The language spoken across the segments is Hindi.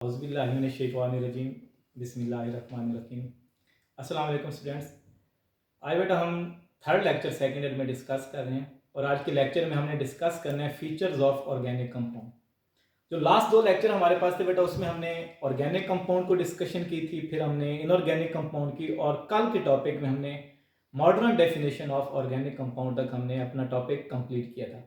औज़ुबिल्लाहिमिनश्शैतानिर्रजीम बिस्मिल्लाहिर्रहमानिर्रहीम। अस्सलाम वालेकुम स्टूडेंट्स। आज बेटा हम थर्ड लेक्चर सेकंड ईयर में डिस्कस कर रहे हैं और आज के लेक्चर में हमने डिस्कस करना है फीचर्स ऑफ ऑर्गेनिक कंपाउंड। जो लास्ट दो लेक्चर हमारे पास थे बेटा उसमें हमने ऑर्गेनिक कंपाउंड को डिस्कशन की थी, फिर हमने इनऑर्गेनिक कंपाउंड की और कल के टॉपिक में हमने modern definition of organic compound तक हमने अपना टॉपिक कंप्लीट किया था।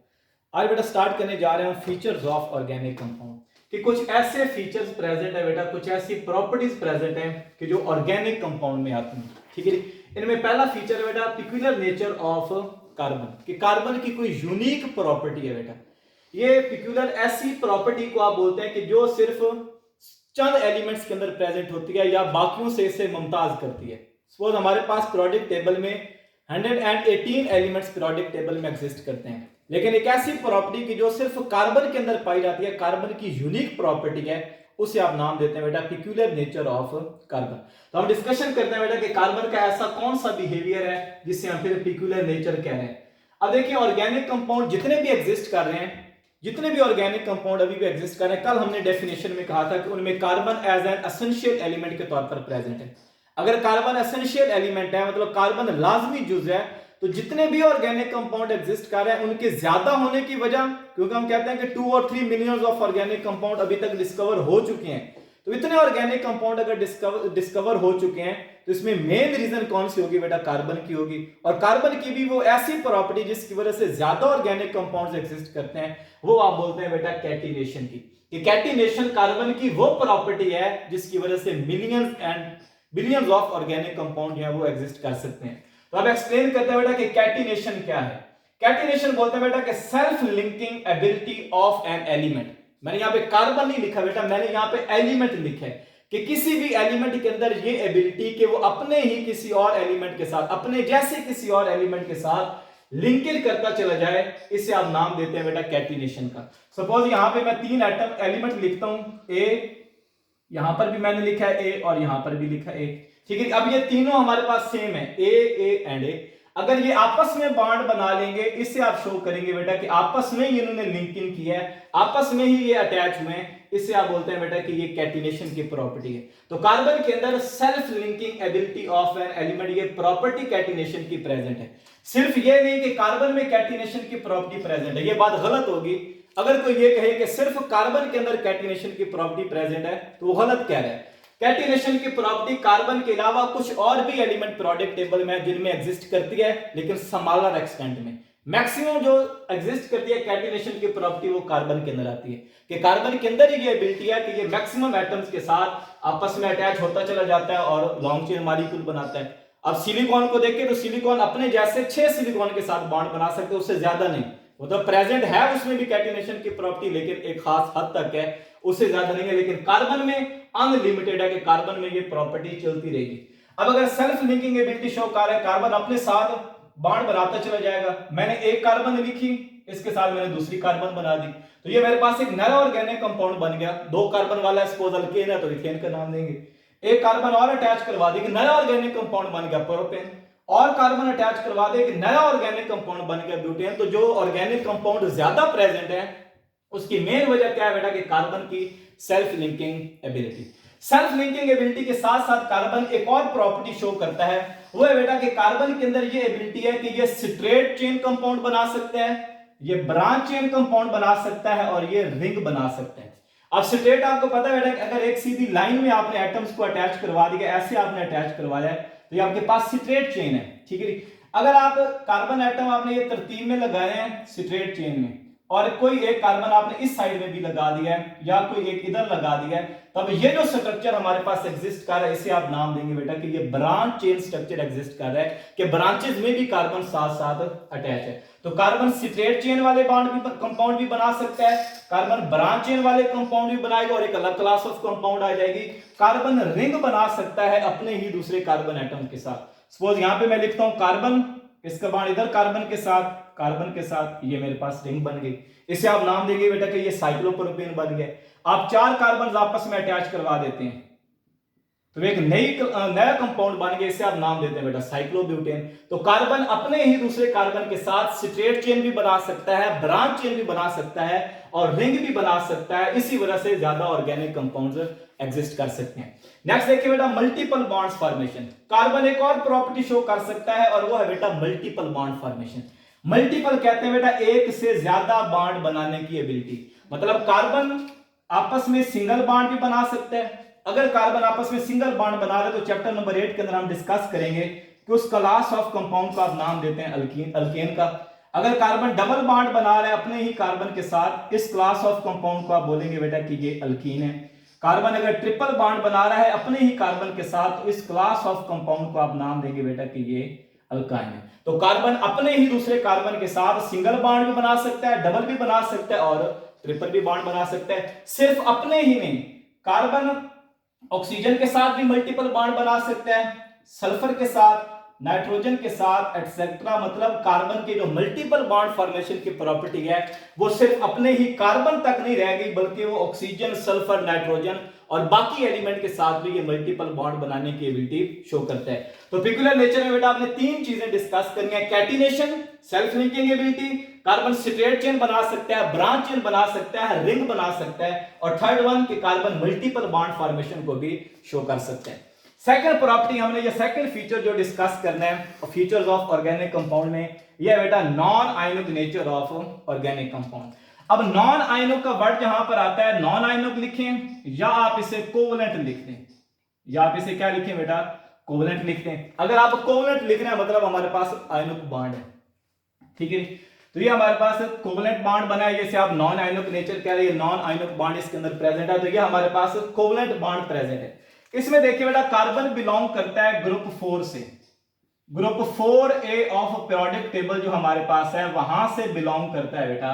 आज बेटा स्टार्ट करने जा रहे हैं फीचर्स ऑफ ऑर्गेनिक कंपाउंड कि कुछ ऐसे फीचर्स प्रेजेंट है बेटा, कुछ ऐसी प्रॉपर्टीज प्रेजेंट है कि जो ऑर्गेनिक कंपाउंड में आती हैं। ठीक है, इनमें पहला फीचर है बेटा पिक्यूलियर नेचर ऑफ कार्बन, कि कार्बन की कोई यूनिक प्रॉपर्टी है बेटा। ये पिक्यूलियर ऐसी प्रॉपर्टी को आप बोलते हैं कि जो सिर्फ चंद एलिमेंट्स के अंदर प्रेजेंट होती है या बाकियों से इसे मुमताज करती है। सपोज हमारे पास पीरियोडिक टेबल में 118 एलिमेंट्स पीरियोडिक टेबल में एग्जिस्ट करते हैं, लेकिन एक ऐसी प्रॉपर्टी की जो सिर्फ कार्बन के अंदर पाई जाती है, कार्बन की यूनिक प्रॉपर्टी है, उसे आप नाम देते हैं बेटा पिक्यूलियर नेचर ऑफ कार्बन। तो हम डिस्कशन करते हैं बेटा कि कार्बन का ऐसा कौन सा बिहेवियर है जिससे हम फिर पिक्यूलियर नेचर कह रहे हैं। अब देखिए ऑर्गेनिक कंपाउंड जितने भी एग्जिस्ट कर रहे हैं, जितने भी ऑर्गेनिक कंपाउंड अभी भी एग्जिस्ट कर रहे हैं, कल हमने डेफिनेशन में कहा था कि उनमें carbon as an essential element के तौर पर प्रेजेंट है। अगर कार्बन एसेंशियल एलिमेंट है मतलब कार्बन लाजमी जुज है, तो जितने भी ऑर्गेनिक कंपाउंड एग्जिस्ट कर रहे हैं उनके ज्यादा होने की वजह, क्योंकि हम कहते हैं कि 2 और 3 मिलियंस ऑफ ऑर्गेनिक कंपाउंड अभी तक डिस्कवर हो चुके हैं, तो इतने ऑर्गेनिक कंपाउंड अगर डिस्कवर हो चुके हैं तो इसमें मेन रीजन कौन सी होगी बेटा, कार्बन की होगी। और कार्बन की भी वो ऐसी प्रॉपर्टी जिसकी वजह से ज्यादा ऑर्गेनिक कंपाउंड्स एग्जिस्ट करते हैं, वो आप बोलते हैं बेटा कैटिनेशन की। कि कैटिनेशन कार्बन की वो प्रॉपर्टी है जिसकी वजह से millions and billions of organic compound जो है वो एग्जिस्ट कर सकते हैं। तो अब एक्सप्लेन करते हैं बेटा कि कैटिनेशन क्या है। कैटिनेशन बोलते हैं बेटा कि self linking ability of an element. मैंने यहां पे कार्बन नहीं लिखा बेटा, मैंने यहां पे एलिमेंट लिखा है कि किसी भी एलिमेंट के अंदर ये एबिलिटी कि वो अपने ही किसी और एलिमेंट के साथ, अपने जैसे किसी और एलिमेंट के साथ लिंकेज करता चला जाए, इसे आप नाम देते हैं बेटा कैटिनेशन का। सपोज यहां पे मैं 3 एटम एलिमेंट लिखता हूं, ए, यहां पर भी मैंने लिखा है ए और यहां पर भी लिखा है ए। ठीक है, अब ये तीनों हमारे पास सेम है, ए एंड ए। अगर ये आपस में बॉन्ड बना लेंगे, इससे आप शो करेंगे बेटा कि आपस में ही इन्होंने लिंकिंग किया है, आपस में ही ये अटैच हुए हैं, इससे आप बोलते हैं बेटा कि ये कैटिनेशन की प्रॉपर्टी है। तो कार्बन के अंदर self linking ability of an element, ये प्रॉपर्टी कैटिनेशन की प्रेजेंट है। सिर्फ ये नहीं कि कार्बन में कैटिनेशन की प्रॉपर्टी प्रेजेंट है, ये बात गलत होगी। अगर कोई ये कहे कि सिर्फ कार्बन के अंदर कैटिनेशन की प्रॉपर्टी प्रेजेंट है तो वो गलत कह रहा है। कैटिनेशन की प्रॉपर्टी कार्बन के अलावा कुछ और भी एलिमेंट पीरियोडिक टेबल में जिनमें एग्जिस्ट करती है, लेकिन स्मॉलर एक्सटेंट में। मैक्सिमम जो एग्जिस्ट करती है कैटिनेशन की प्रॉपर्टी वो कार्बन के अंदर आती है, कि कार्बन के अंदर ही ये एबिलिटी है कि ये मैक्सिमम एटम्स के साथ आपस में अटैच होता चला जाता है और लॉन्ग चेन मॉलिक्यूल बनाता है। अब सिलिकॉन को देखें तो सिलिकॉन अपने जैसे 6 सिलिकॉन के साथ बॉन्ड बना सकते हैं, उससे ज्यादा नहीं। वो तो प्रेजेंट है उसमें भी कैटिनेशन की प्रॉपर्टी, लेकिन एक खास हद तक है, उससे ज्यादा नहीं है। लेकिन कार्बन में अनलिमिटेड है कि कार्बन में ये प्रॉपर्टी चलती रहेगी। अब अगर सेल्फ लिंकिंग एबिलिटी शो कर रहा है, कार्बन अपने साथ बॉन्ड बनाता चला जाएगा। मैंने एक कार्बन लिखी, इसके साथ मैंने दूसरी कार्बन बना दी, तो ये मेरे पास एक नया ऑर्गेनिक कंपाउंड बन गया। 2 कार्बन वाला सपोज अल्केन है तो इथेन का नाम देंगे। एक कार्बन और अटैच करवा देंगे, नया ऑर्गेनिक कंपाउंड बन गया प्रोपेन। और कार्बन अटैच करवा दे, एक नया ऑर्गेनिक कंपाउंड बन गया ब्यूटेन। तो जो ऑर्गेनिक कंपाउंड ज्यादा प्रेजेंट है उसकी मेन वजह क्या है बेटा, कि कार्बन की self linking ability. Self linking ability के साथ साथ कार्बन एक और प्रॉपर्टी शो करता है, वो है बेटा कि कार्बन के अंदर ये एबिलिटी है कि ये स्ट्रेट चेन कंपाउंड बना सकता है, ये ब्रांच चेन कंपाउंड बना सकता है और ये रिंग बना सकता है। अब स्ट्रेट आपको पता है बेटा कि अगर एक सीधी लाइन में आपने एटम्स को अटैच करवा दिया, ऐसे आपने अटैच करवाया है, तो ये आपके पास स्ट्रेट चेन है। ठीक है, अगर आप कार्बन एटम आपने ये तरतीब में लगाए हैं स्ट्रेट चेन में, और कोई एक कार्बन आपने इस साइड में भी लगा दिया है या कोई एक इधर लगा दिया है, तब ये जो स्ट्रक्चर हमारे पास एग्जिस्ट कर रहा है, इसे आप नाम देंगे बेटा कि ये ब्रांच चेन स्ट्रक्चर एग्जिस्ट कर रहा है, कि ब्रांचेस में भी कार्बन साथ साथ अटैच है। तो कार्बन स्ट्रेट चेन वाले बॉन्ड भी कंपाउंड भी बना सकता है, कार्बन ब्रांच चेन वाले कंपाउंड भी बनाएगा और एक अलग क्लास ऑफ कंपाउंड आ जाएगी। कार्बन रिंग बना सकता है अपने ही दूसरे कार्बन एटम के साथ। सपोज यहां पे मैं लिखता हूं कार्बन, इसका बॉन्ड इधर कार्बन के साथ ये मेरे पास रिंग बन गई। इसे आप नाम देंगे बेटा कि ये साइक्लोप्रोपेन बन गया। आप 4 कार्बन आपस में अटैच करवा देते हैं, तो एक नया कंपाउंड बन गया, इसे आप नाम देते हैं बेटा साइक्लोब्यूटेन। तो कार्बन अपने ही दूसरे कार्बन के साथ स्ट्रेट चेन भी बना सकता है, ब्रांच चेन भी बना सकता है और रिंग भी बना सकता है। इसी वजह से ज्यादा ऑर्गेनिक कंपाउंड्स एग्जिस्ट कर सकते हैं। नेक्स्ट देखिए बेटा मल्टीपल बॉन्ड्स फॉर्मेशन। कार्बन एक और प्रॉपर्टी शो कर सकता है और वो है बेटा मल्टीपल बॉन्ड फॉर्मेशन। मल्टीपल कहते हैं बेटा एक से ज्यादा बॉन्ड बनाने की एबिलिटी। मतलब कार्बन आपस में सिंगल बॉन्ड भी बना सकता है। अगर कार्बन आपस में सिंगल बॉन्ड बना रहे तो चैप्टर नंबर 8 के अंदर हम डिस्कस करेंगे कि उस क्लास ऑफ कंपाउंड का आप नाम देते हैं अल्केन का। अगर कार्बन डबल बॉन्ड बना रहा है अपने ही कार्बन के साथ, इस क्लास ऑफ कंपाउंड को आप बोलेंगे बेटा कि ये अल्कीन है। कार्बन अगर ट्रिपल बॉन्ड बना रहा है अपने ही कार्बन के साथ, तो इस क्लास ऑफ कंपाउंड को आप नाम देंगे बेटा कि ये अल्काइन है। तो कार्बन अपने ही दूसरे कार्बन के साथ सिंगल बॉन्ड भी बना सकता है, डबल भी बना सकता है और ट्रिपल भी बॉन्ड बना सकता है। सिर्फ अपने ही नहीं, कार्बन ऑक्सीजन के साथ भी मल्टीपल बॉन्ड बना सकता है, सल्फर के साथ, नाइट्रोजन के साथ एटसेट्रा। मतलब कार्बन के जो मल्टीपल बॉन्ड फॉर्मेशन की प्रॉपर्टी है वो सिर्फ अपने ही कार्बन तक नहीं रह गई, बल्कि वो ऑक्सीजन, सल्फर, नाइट्रोजन और बाकी एलिमेंट के साथ भी ये मल्टीपल बॉन्ड बनाने की एबिलिटी शो करता है। तो पिकुलर नेचर में बेटा आपने तीन चीजें डिस्कस करनी है, catenation, self linking ability, carbon straight chain बना सकता है, ब्रांच चेन बना सकता है, रिंग बना सकता है, और थर्ड वन कि कार्बन मल्टीपल बॉन्ड फॉर्मेशन को भी शो कर सकते हैं। सेकंड प्रॉपर्टी हमने ये सेकंड फीचर जो डिस्कस करना है फीचर्स ऑफ ऑर्गेनिक कंपाउंड में, ये बेटा non ionic nature of organic compound. अब नॉन आयनिक का वर्ड जहां पर आता है, नॉन आयनिक लिखें या आप इसे कोवलेंट लिख दें, या आप इसे क्या लिखें बेटा, कोवलेंट लिखते हैं। अगर आप कोवलेंट लिख रहे हैं मतलब हमारे पास आयनिक बॉन्ड है, ठीक है। तो ये हमारे पास कोवलेंट बॉन्ड बना है, जैसे आप नॉन आयनिक नेचर कह रहे हैं, नॉन आयनिक बॉन्ड इसके अंदर प्रेजेंट है, तो ये हमारे पास कोवलेंट बॉन्ड प्रेजेंट है। इसमें देखिए बेटा कार्बन बिलोंग करता है ग्रुप 4 से, group 4A of periodic table जो हमारे पास है वहां से बिलोंग करता है बेटा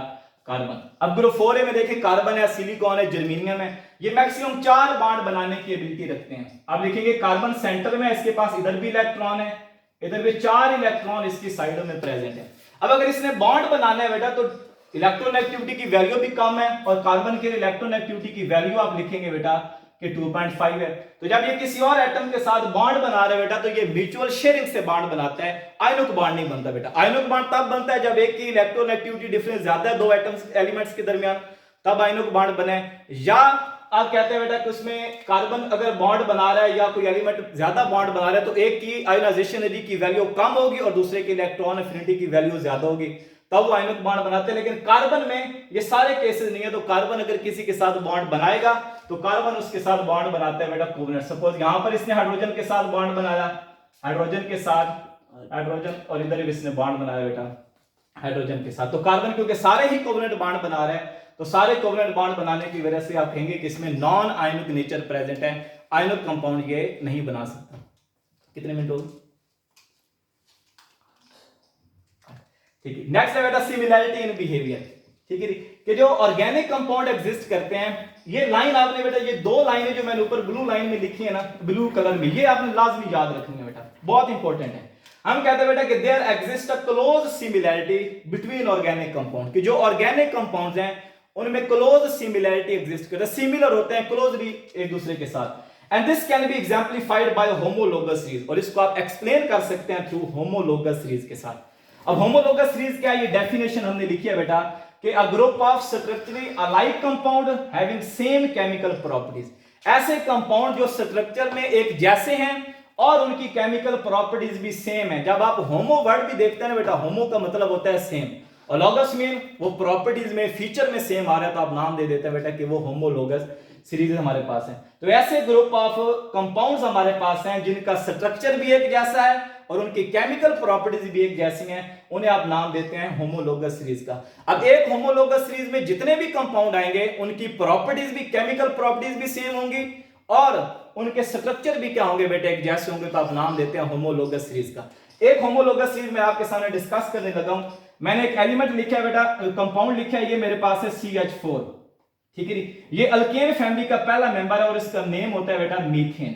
कार्बन। अब ग्रुप 4A में देखिए कार्बन है, सिलिकॉन है, जर्मेनियम है, ये मैक्सिमम 4 बॉन्ड बनाने की एबिलिटी रखते हैं। आप लिखेंगे कार्बन सेंटर में, इसके पास इधर भी इलेक्ट्रॉन है, इधर भी 4 इलेक्ट्रॉन इसकी साइडों में प्रेजेंट है। अब अगर इसने बॉन्ड बनाना है बेटा तो इलेक्ट्रोनेगेटिविटी की वैल्यू भी कम है, और कार्बन के इलेक्ट्रोनेगेटिविटी की वैल्यू आप लिखेंगे बेटा कि 2.5 है। तो जब ये किसी और एटम के साथ बॉन्ड बना रहे बेटा तो ये म्यूचुअल शेयरिंग से बॉन्ड बनाता है, आयनिक बॉन्ड नहीं बनता बेटा। आयनिक बॉन्ड तब बनता है जब एक की इलेक्ट्रोनेगेटिविटी डिफरेंस ज्यादा है दो एटम्स एलिमेंट्स के दरमियान, तब आयनिक बॉन्ड बने। या आप कहते हैं बेटा कि उसमें कार्बन अगर बॉन्ड बना रहा है या कोई एलिमेंट ज्यादा बॉन्ड बना रहा है तो एक की आयोनाइजेशन एनर्जी की वैल्यू कम होगी और दूसरे की इलेक्ट्रॉन एफिनिटी की वैल्यू ज्यादा होगी, तब वो आयनिक बॉन्ड बनाते हैं। लेकिन कार्बन में ये सारे केसेस नहीं है। तो कार्बन अगर किसी के साथ बॉन्ड बनाएगा तो कार्बन उसके साथ बॉन्ड बनाता है बेटा कोवलेंट। सपोज यहां पर इसने हाइड्रोजन के साथ बॉन्ड बनाया, हाइड्रोजन के साथ हाइड्रोजन, और इधर भी इसने बॉन्ड बनाया बेटा हाइड्रोजन के साथ। तो कार्बन क्योंकि सारे ही कोवलेंट बॉन्ड बना रहे हैं, तो सारे कोवलेंट बॉन्ड बनाने की वजह से आप कहेंगे कि इसमें नॉन आयनिक नेचर प्रेजेंट है, आयनिक कंपाउंड ये नहीं बना सकता। कितने मिनट हो गए? ठीक है। नेक्स्ट है बेटा सिमिलैरिटी इन बिहेवियर। ठीक है कि जो ऑर्गेनिक कंपाउंड एग्जिस्ट करते हैं, ये लाइन आपने बेटा, ये दो लाइनें जो मैंने ऊपर ब्लू लाइन में लिखी है ना, ब्लू कलर में, ये आपने लाजमी याद रखनी है बेटा, बहुत इंपॉर्टेंट है। हम कहते हैं बेटा कि there exist a close similarity between organic compound, कि जो ऑर्गेनिक कंपाउंड्स हैं उनमें क्लोज सिमिलैरिटी एग्जिस्ट करते हैं, सिमिलर होते हैं क्लोजली एक दूसरे के साथ। And this can be exemplified by homologous series, और इसको आप एक्सप्लेन कर सकते हैं थ्रू होमोलोगस सीरीज के साथ। अब होमोलोगस सीरीज क्या है, ये डेफिनेशन हमने लिखी है बेटा कि a group of structurally alike compound having same chemical properties, ऐसे कंपाउंड जो स्ट्रक्चर में एक जैसे हैं और उनकी केमिकल प्रॉपर्टीज भी सेम है। जब आप होमो वर्ड भी देखते हैं ना बेटा, होमो का मतलब होता है सेम, और लोगस में वो प्रॉपर्टीज में फीचर में सेम आ रहा है, तो आप नाम दे देते हैं बेटा कि वो होमोलोगस सीरीज हमारे पास है। तो ऐसे ग्रुप ऑफ कंपाउंड्स हमारे पास हैं जिनका स्ट्रक्चर भी एक जैसा है और उनकी केमिकल प्रॉपर्टीज भी एक जैसी हैं, उन्हें आप नाम देते हैं होमोलोगस सीरीज का। अब एक होमोलोगस सीरीज में जितने भी कंपाउंड आएंगे उनकी प्रॉपर्टीज भी, केमिकल प्रॉपर्टीज भी सेम होंगी और उनके स्ट्रक्चर भी क्या होंगे बेटा, एक जैसे होंगे, तो आप नाम देते हैं होमोलोगस सीरीज का। एक होमोलोगस सीरीज में आपके सामने डिस्कस करने लगा हूं। मैंने एक एलिमेंट लिखा है बेटा, कंपाउंड लिखा है, ये मेरे पास है CH4, ठीक है जी। ये अल्केन फैमिली का पहला मेंबर है और इसका नेम होता है बेटा मीथेन,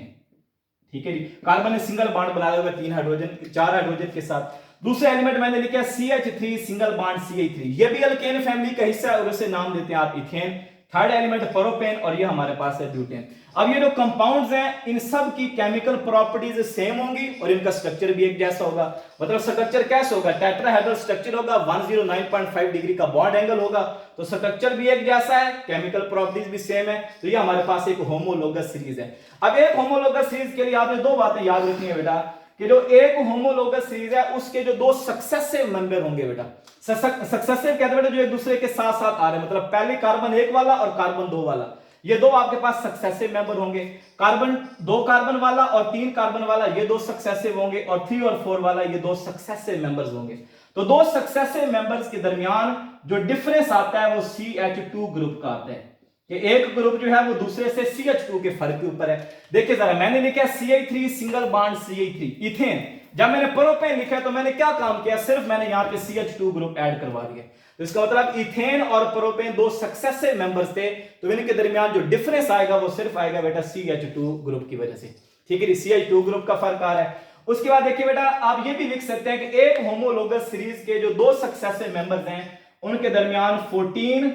ठीक है जी। कार्बन ने सिंगल बॉन्ड बनाया हुआ 3 हाइड्रोजन, 4 हाइड्रोजन के साथ। दूसरा एलिमेंट मैंने लिखा है CH3 सिंगल बॉन्ड CH3, ये भी अल्केन फैमिली का हिस्सा है और उसे नाम देते हैं आप इथेन, थर्ड एलिमेंट प्रोपेन और ये हमारे पास है ब्यूटेन। अब ये जो कंपाउंड्स हैं इन सब की केमिकल प्रॉपर्टीज सेम होंगी और इनका स्ट्रक्चर भी एक जैसा होगा। मतलब स्ट्रक्चर कैसे होगा, टेट्राहेड्रल स्ट्रक्चर होगा, 109.5 डिग्री का बॉन्ड एंगल होगा, तो स्ट्रक्चर भी एक जैसा है, केमिकल प्रॉपर्टीज भी सेम है। तो ये हमारे पास एक होमोलोगस सीरीज है। अब एक होमोलोगस सीरीज के लिए आपने दो बातें याद रखनी है बेटा, कि जो एक होमोलोगस सीरीज है उसके जो दो सक्सेसिव मेंबर होंगे बेटा, सक्सेसिव कहते हैं बेटा जो एक दूसरे के साथ साथ आ रहे हैं, मतलब पहले कार्बन 1 वाला और कार्बन 2 वाला, ये दो आपके पास सक्सेसिव मेंबर होंगे। कार्बन 2 कार्बन वाला और 3 कार्बन वाला ये दो सक्सेसिव होंगे, और 3 और 4 वाला ये दो सक्सेसिव मेंबर्स होंगे। तो दो सक्सेसिव मेंबर्स के दरमियान जो डिफरेंस आता है वो CH2 ग्रुप का आता है, कि एक ग्रुप जो है वो दूसरे से CH2 के फर्क के ऊपर है। देखिए जरा, मैंने लिखा CH3 single bond CH3 ethane, जब मैंने प्रोपेन लिखा तो मैंने क्या काम किया, सिर्फ मैंने यहां पे CH2 ग्रुप ऐड करवा दिया। तो इसका मतलब इथेन और प्रोपेन दो सक्सेसिव मेंबर्स थे, तो इनके दरमियान जो डिफरेंस आएगा वो सिर्फ आएगा बेटा CH2 ग्रुप की वजह से। ठीक है, CH2 ग्रुप का फर्क आ रहा है। उसके बाद देखिए बेटा, आप ये भी लिख सकते हैं कि एक होमोलोगस सीरीज के जो दो सक्सेसिव मेंबर्स हैं उनके दरमियान 14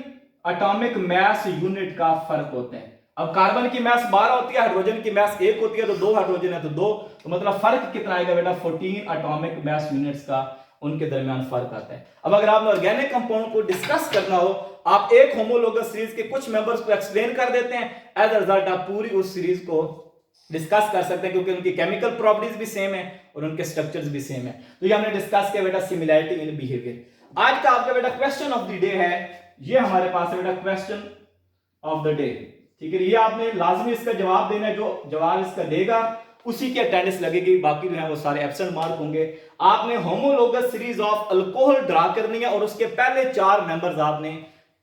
एटॉमिक मास यूनिट का फर्क होता है। अब कार्बन की मास 12 होती है, हाइड्रोजन की मास 1 होती है, तो 2 हाइड्रोजन है तो 2, तो मतलब फर्क कितना आएगा बेटा, 14 एटॉमिक मास यूनिट्स का उनके दरमियान फर्क आता है। अब अगर आपने ऑर्गेनिक कंपाउंड को डिस्कस करना हो, आप एक होमोलोगस सीरीज के कुछ मेंबर्स को एक्सप्लेन कर देते हैं, एज अ रिजल्ट आप पूरी उस सीरीज को डिस्कस कर सकते हैं, क्योंकि उनकी केमिकल प्रॉपर्टीज भी सेम है और उनके स्ट्रक्चर्स भी सेम है। तो ये हमने डिस्कस किया बेटा सिमिलैरिटी इन बिहेवियर। आज का आपका बेटा क्वेश्चन ऑफ द डे है, ये हमारे पास है बेटा क्वेश्चन ऑफ द डे। ठीक है, ये आपने लाजमी इसका जवाब देना है, जो जवाब इसका देगा उसी की अटेंडेंस लगेगी, बाकी जो है वो सारे एब्सेंट मार्क होंगे। आपने homologous series of alcohol draw करनी है और उसके पहले 4 मेंबर्स आपने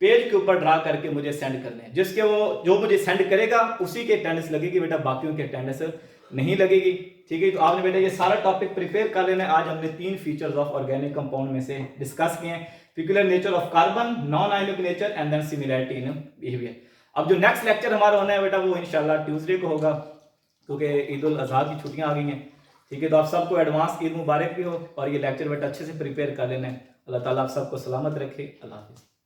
पेज के ऊपर ड्रा करके मुझे सेंड करने हैं, जिसके वो जो मुझे सेंड करेगा उसी की अटेंडेंस लगेगी बेटा, बाकियों की अटेंडेंस नहीं लगेगी। ठीक है, तो आपने बेटा ये सारा टॉपिक प्रिपेयर कर लेना है। आज हमने 3 फीचर्स ऑफ ऑर्गेनिक कंपाउंड में से डिस्कस किए हैं, peculiar nature of carbon, non ionic nature and then similarity in behaviour. अब जो नेक्स्ट लेक्चर हमारा होना है बेटा वो इंशाल्लाह ट्यूसडे को होगा, क्योंकि ईद उल अजहा की छुट्टियां आ गई हैं। ठीक है, तो आप सबको एडवांस ईद मुबारक भी हो, और ये लेक्चर बेटा अच्छे से प्रिपेयर कर लेना है। अल्लाह ताला आप सबको सलामत रखे। अल्लाह हाफिज़।